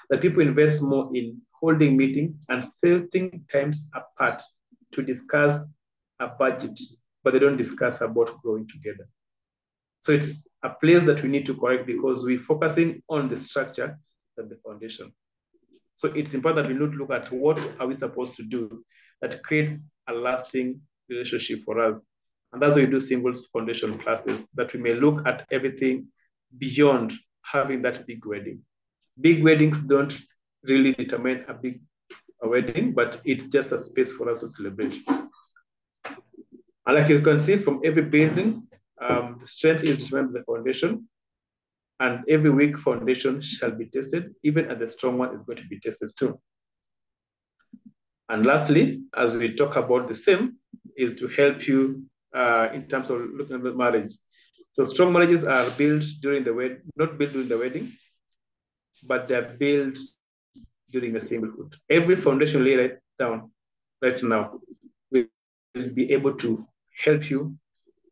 Speaker 2: that people invest more in holding meetings and setting times apart to discuss a budget, but they don't discuss about growing together. So it's a place that we need to correct because we're focusing on the structure than the foundation. So it's important that we look at what are we supposed to do that creates a lasting relationship for us. And that's why we do singles foundation classes, that we may look at everything beyond having that big wedding. Big weddings don't really determine a wedding, but it's just a space for us to celebrate. And like you can see from every building, the strength is determined by the foundation, and every weak foundation shall be tested, even as the strong one is going to be tested too. And lastly, as we talk about the same, is to help you in terms of looking at marriage. So strong marriages are built during the wedding, not built during the wedding, but they're built during a singlehood. Every foundation laid right down right now will be able to help you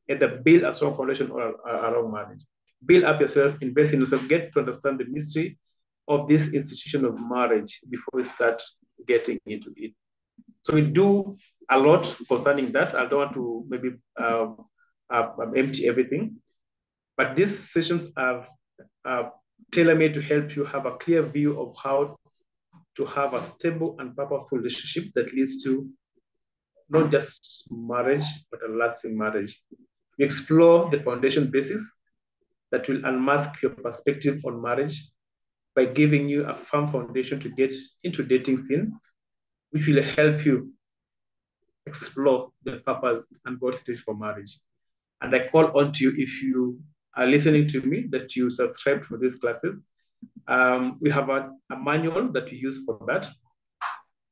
Speaker 2: either build a strong foundation or a wrong marriage. Build up yourself, invest in yourself, get to understand the mystery of this institution of marriage before you start getting into it. So we do a lot concerning that. I don't want to maybe empty everything, but these sessions are tailor-made to help you have a clear view of how to have a stable and purposeful relationship that leads to not just marriage, but a lasting marriage. We explore the foundation basics that will unmask your perspective on marriage by giving you a firm foundation to get into dating scene, which will help you explore the purpose and God's stage for marriage. And I call on to you, if you are listening to me, that you subscribe for these classes. We have a manual that we use for that.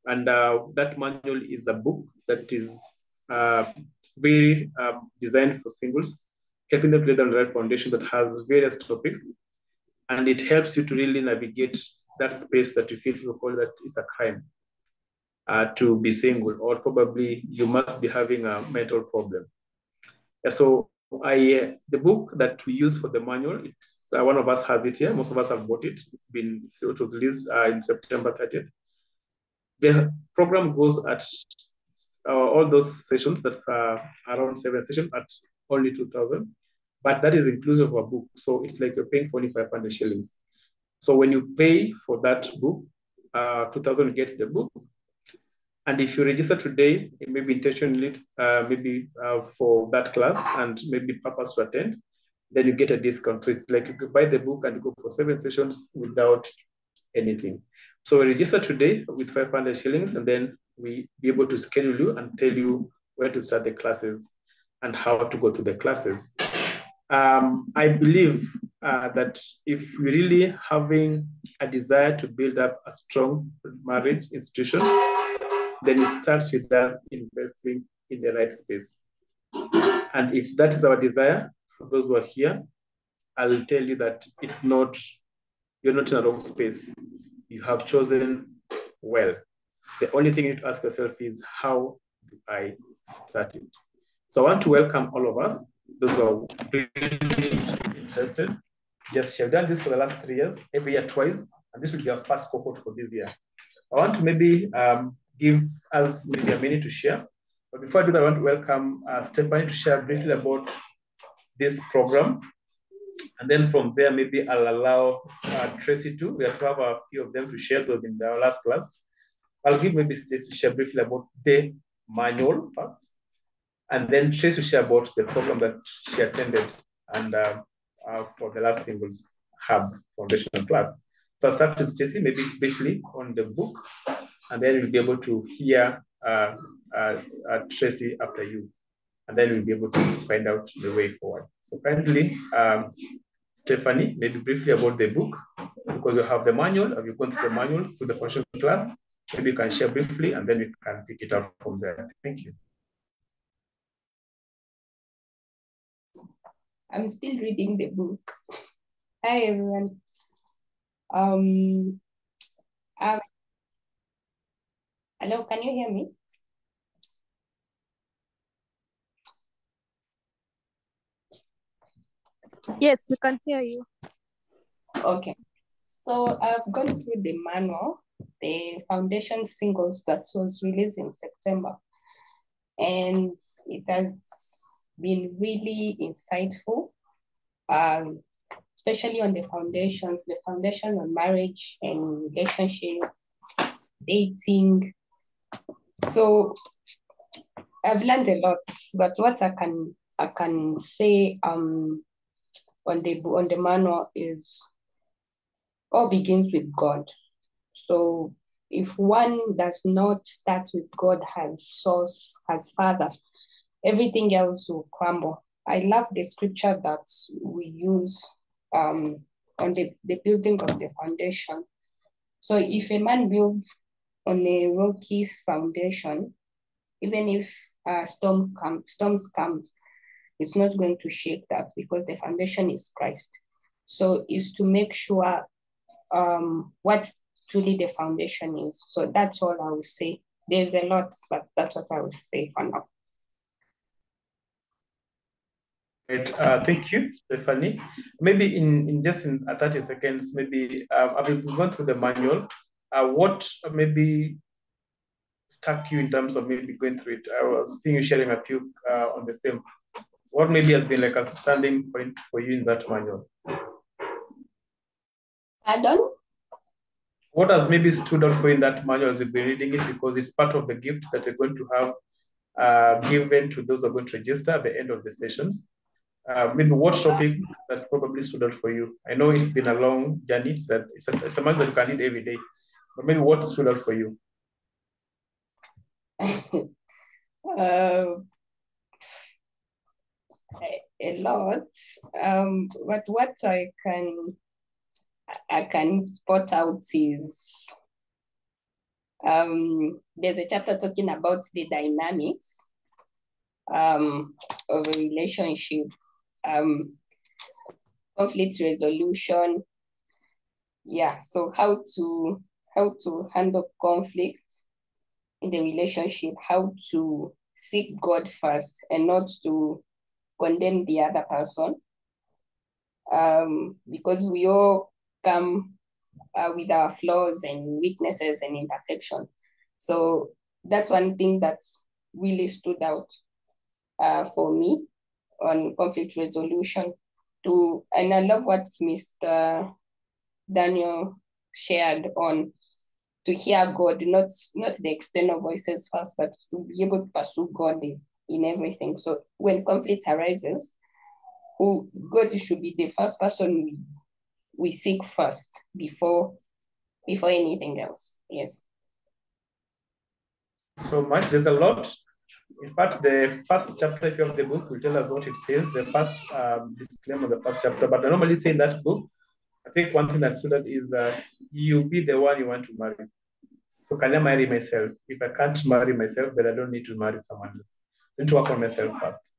Speaker 2: And that manual is a book that is very designed for singles, helping them to lay down the right foundation that has various topics. And it helps you to really navigate that space that you feel people call that is a crime to be single, or probably you must be having a mental problem. So the book that we use for the manual, it's one of us has it here. Most of us have bought it. It was released in September 30th. The program goes at all those sessions, that's around 7 sessions at only 2,000, but that is inclusive of a book. So it's like you're paying 4,500 shillings. So when you pay for that book, 2,000 you get the book. And if you register today, maybe intentionally, for that class and maybe purpose to attend, then you get a discount. So it's like you could buy the book and go for 7 sessions without anything. So we register today with 500 shillings, and then we be able to schedule you and tell you where to start the classes and how to go to the classes. I believe that if we're really having a desire to build up a strong marriage institution, then it starts with us investing in the right space. And if that is our desire, for those who are here, I will tell you that you're not in a wrong space. You have chosen well. The only thing you need to ask yourself is, how do I start it? So I want to welcome all of us, those who are really interested. Yes, you've done this for the last 3 years, every year twice, and this will be our first cohort for this year. I want to maybe give us maybe a minute to share. But before I do that, I want to welcome Stephanie to share briefly about this program. And then from there, maybe I'll allow Tracy too. We have to have a few of them to share those in our last class. I'll give maybe Stacy to share briefly about the manual first. And then Tracy will share about the program that she attended and for the last Singles Hub foundational class. So I'll start with Tracy, maybe briefly on the book, and then we'll be able to hear Tracy after you, and then we'll be able to find out the way forward. So kindly, Stephanie, maybe briefly about the book, because you have the manual. Have you gone through the manual to the foundation class? Maybe you can share briefly, and then we can pick it up from there. Thank you.
Speaker 3: I'm still reading the book. Hi, everyone. Hello, can you hear me?
Speaker 4: Yes, we can hear you.
Speaker 3: Okay. So I've gone through the manual, the foundation singles that was released in September. And it has been really insightful, especially on the foundation on marriage and relationship, dating. So I've learned a lot, but what I can say on the manual is all begins with God. So if one does not start with God as source, as father, everything else will crumble. I love the scripture that we use on the building of the foundation. So if a man builds on a rocky foundation, even if storms come, it's not going to shake that because the foundation is Christ. So is to make sure what truly the foundation is. So that's all I will say. There's a lot, but that's what I will say for now.
Speaker 2: Great. Thank you, Stephanie. Maybe in 30 seconds, maybe we've gone through the manual. What maybe struck you in terms of maybe going through it? I was seeing you sharing a few on the same. What maybe has been like a standing point for you in that manual?
Speaker 3: Pardon?
Speaker 2: What has maybe stood out for you in that manual as you've been reading it, because it's part of the gift that you're going to have given to those who are going to register at the end of the sessions? Maybe what topic that probably stood out for you? I know it's been a long journey. It's a manual that you can read every day, but maybe what stood out for you?
Speaker 3: A lot, but what I can spot out is there's a chapter talking about the dynamics of a relationship, conflict resolution. Yeah, so how to handle conflict in the relationship, how to seek God first and not to condemn the other person, because we all come with our flaws and weaknesses and imperfection. So that's one thing that's really stood out for me on conflict resolution. And I love what Mr. Daniel shared on to hear God, not the external voices first, but to be able to pursue God in everything. So when conflict arises, God should be the first person we seek first before anything else. Yes.
Speaker 2: So much. There's a lot. In fact, the first chapter of the book will tell us what it says. The first disclaimer of the first chapter. But I normally say in that book, I think one thing that stood out is you be the one you want to marry. So can I marry myself? If I can't marry myself, then I don't need to marry someone else. I need to work on myself first.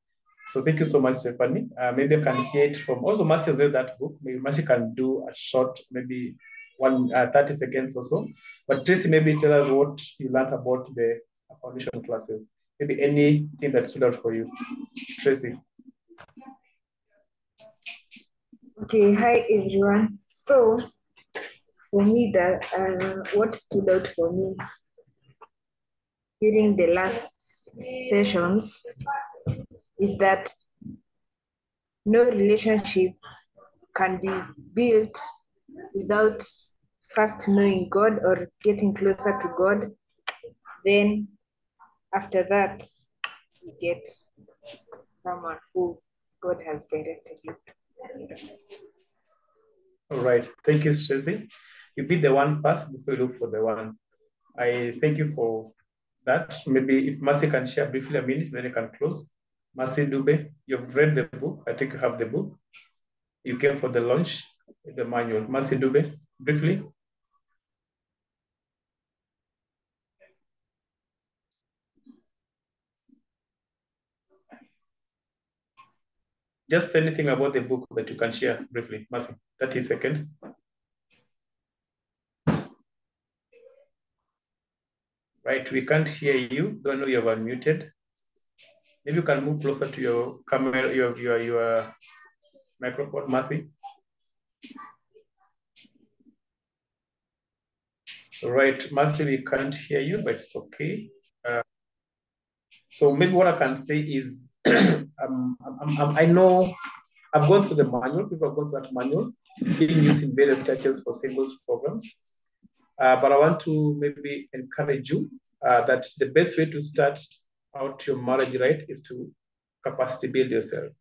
Speaker 2: So thank you so much, Stephanie. Maybe I can hear it from also Mercy has read that book. Maybe Mercy can do a short, maybe 30 seconds or so. But Tracy, maybe tell us what you learned about the foundation classes. Maybe anything that stood out for you, Tracy.
Speaker 5: Okay, hi everyone. So for me, what stood out for me during the last sessions is that no relationship can be built without first knowing God or getting closer to God. Then after that, we get someone who God has directed you.
Speaker 2: All right. Thank you, Tracy. You beat the one first before you look for the one. I thank you for that. Maybe if Mercy can share briefly a minute, then you can close. Mercy Dube, you've read the book. I think you have the book. You came for the launch, the manual. Mercy Dube, briefly. Just anything about the book that you can share briefly, Mercy. 30 seconds. Right, we can't hear you. Don't know you have unmuted. Maybe you can move closer to your camera, your microphone, Mercy. Right, Mercy, we can't hear you, but it's okay. So maybe what I can say is, I know I've gone through the manual. People have gone through that manual. It's being used in various churches for singles programs. But I want to maybe encourage you that the best way to start out your marriage, right, is to capacity build yourself.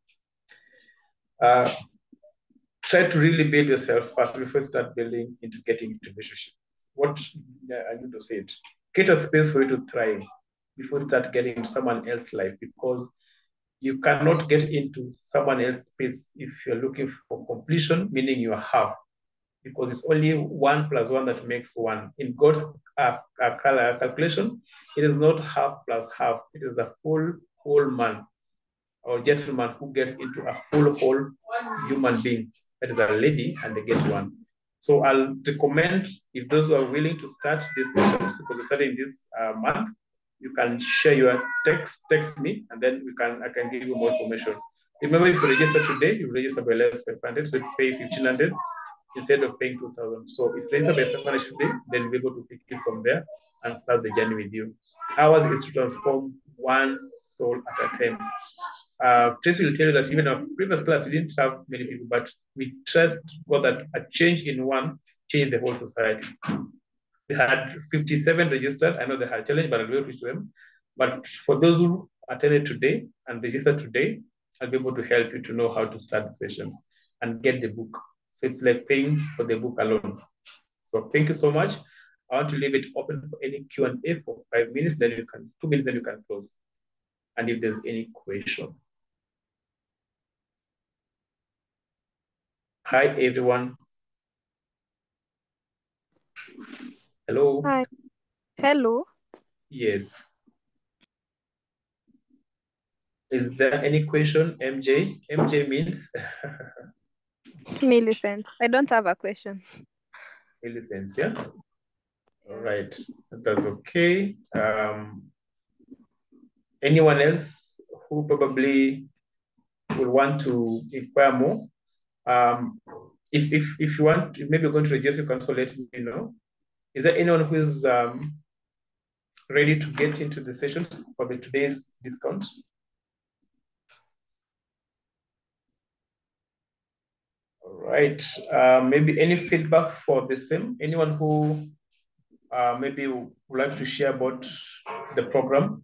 Speaker 2: Try to really build yourself first before you start building into getting into relationship. What I need to say it. Create a space for you to thrive before you start getting into someone else's life, because you cannot get into someone else's space if you're looking for completion, meaning you are half, because it's only 1 + 1 that makes 1. In God's calculation, it is not half plus half. It is a full whole man or gentleman who gets into a full whole human being. That is a lady, and they get one. So I'll recommend, if those who are willing to start this sessions, because we're starting this month, you can share your text me, and then I can give you more information. Remember, if you register today, you register by less 500, so you pay 1,500 instead of paying 2,000. So if you register by 500 today, then we're going to pick it from there and start the journey with you. Ours is to transform one soul at a time. Tracy will tell you that even our previous class, we didn't have many people, but we trust God that a change in one changed the whole society. We had 57 registered. I know they had a challenge, but I'll be able to show them. But for those who attended today and registered today, I'll be able to help you to know how to start the sessions and get the book. So it's like paying for the book alone. So thank you so much. I want to leave it open for any Q&A for 5 minutes, then you can, 2 minutes, then you can close. And if there's any question. Hi, everyone. Hello.
Speaker 4: Hi. Hello.
Speaker 2: Yes. Is there any question, MJ? MJ means?
Speaker 4: Millicent. I don't have a question.
Speaker 2: Millicent, yeah? All right, that's okay. Anyone else who probably will want to inquire more? If you want, maybe you're going to register, you can also let me know. Is there anyone who is ready to get into the sessions for today's discount? All right. Maybe any feedback for the same? Anyone who maybe would like to share about the program?